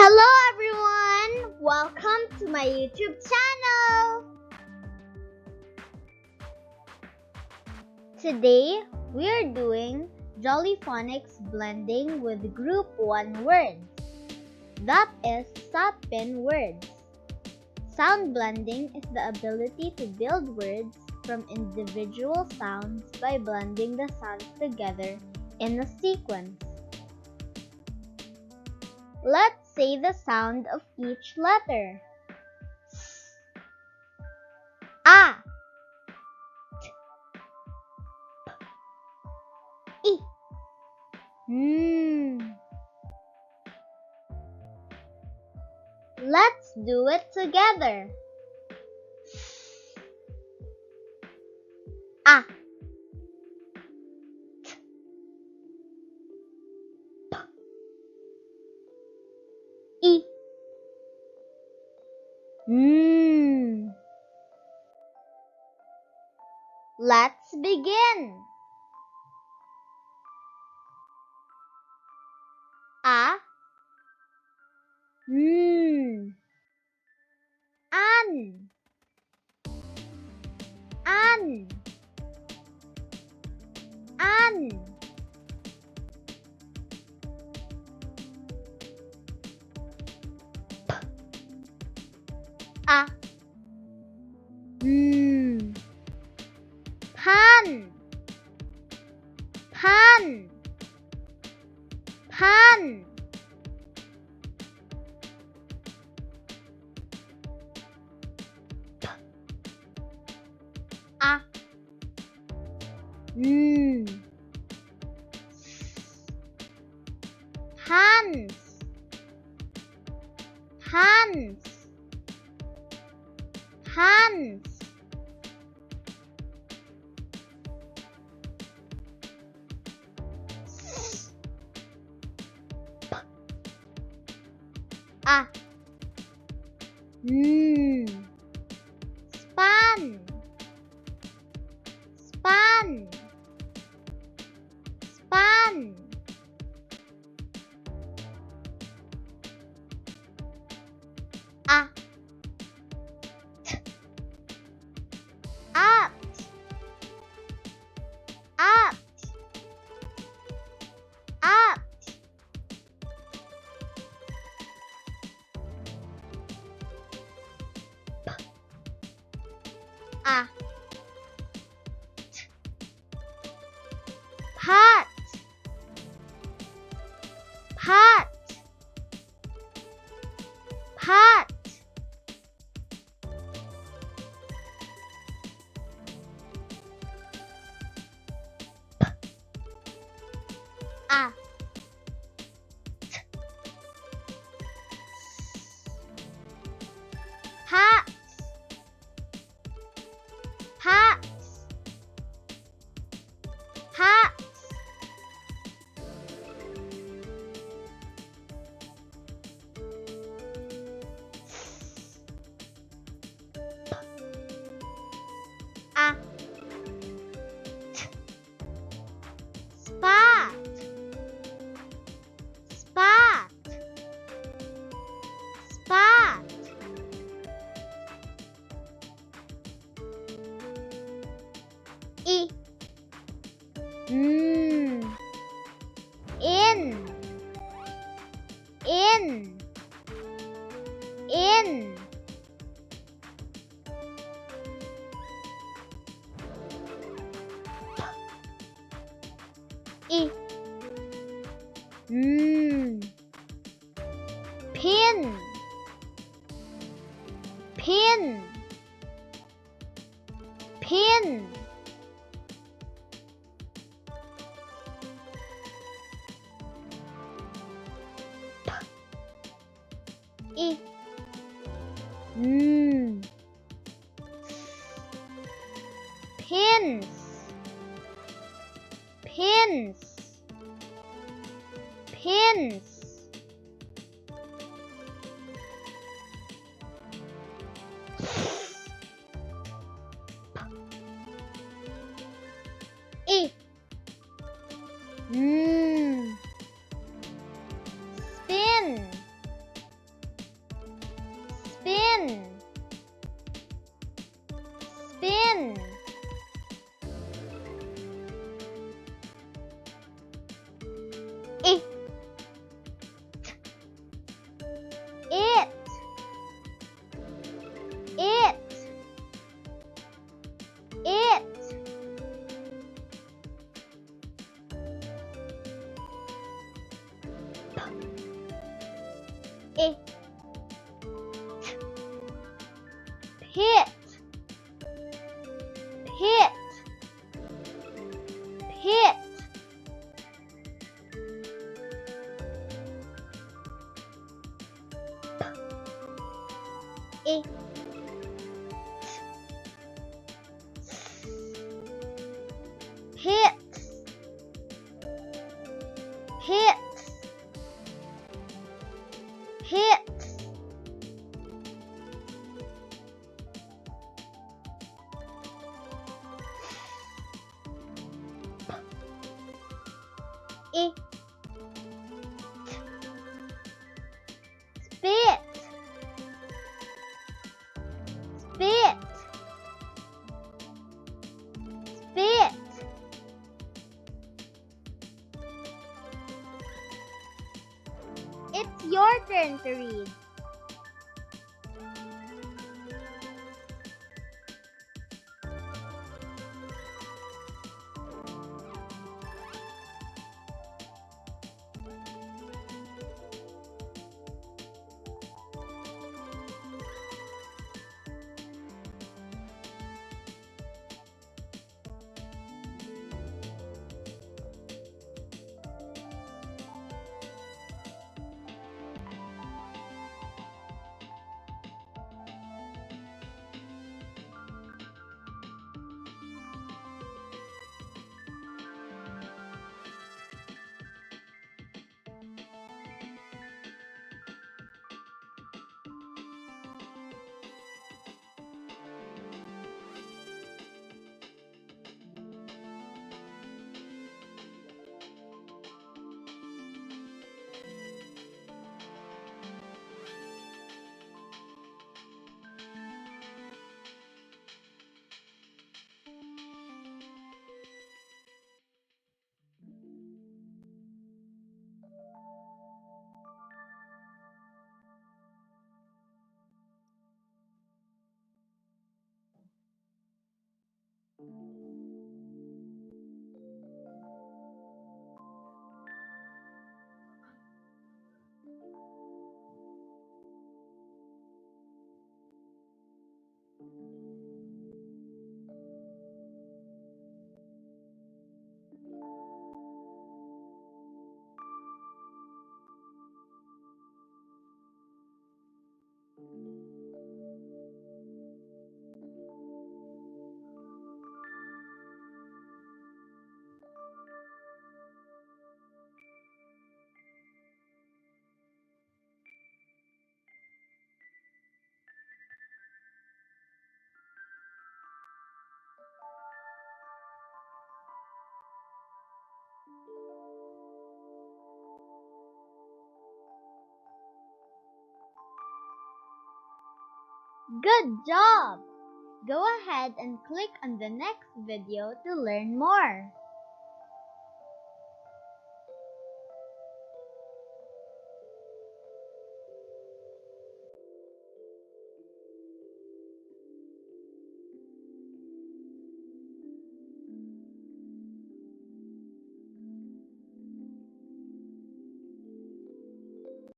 Hello everyone! Welcome to my YouTube channel! Today, we are doing Jolly Phonics blending with Group 1 words. That is SATPIN words. Sound blending is the ability to build words from individual sounds by blending the sounds together in a sequence. Let's say the sound of each letter. A, T, I. Let's do it together. A, T, I. Let's begin. A, an, an, an. A, pan, pan, pan. A, hands, hands, hands. A, span, span, span. A, at, at, at. A, pat, pat, pat. A, hat, hats, hats. A, spat, spat, spat. I, in, in, in. I, pin, pin, pin. I, pins, pins, pins. I, spin, Pit, pit, pit. It, pits, pits, pits. It, spit, spit, spit. It's your turn to read. Good job! Go ahead and click on the next video to learn more.